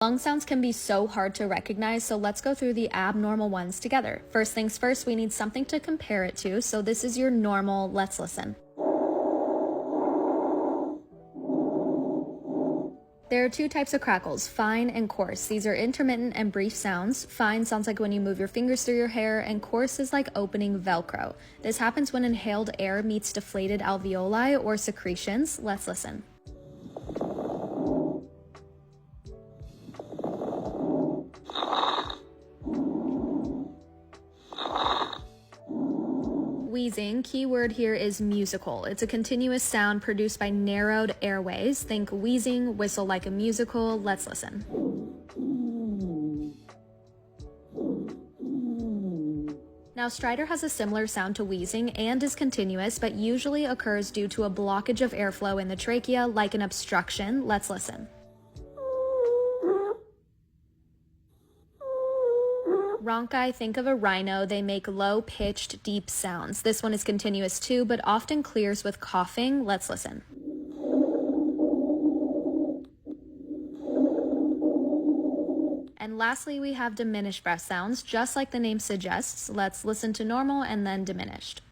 Lung sounds can be so hard to recognize, so let's go through the abnormal ones together. First things first, we need something to compare it to, so this is your normal. Let's listen. There are two types of crackles, fine and coarse. These are intermittent and brief sounds. Fine sounds like when you move your fingers through your hair, and coarse is like opening Velcro. This happens when inhaled air meets deflated alveoli or secretions. Let's listen. Wheezing, key word here is musical. It's a continuous sound produced by narrowed airways. Think wheezing, whistle like a musical. Let's listen. Now, stridor has a similar sound to wheezing and is continuous, but usually occurs due to a blockage of airflow in the trachea, like an obstruction. Let's listen. Rhonchi, think of a rhino. They make low-pitched, deep sounds. This one is continuous too, but often clears with coughing. Let's listen. And lastly, we have diminished breath sounds, just like the name suggests. Let's listen to normal and then diminished.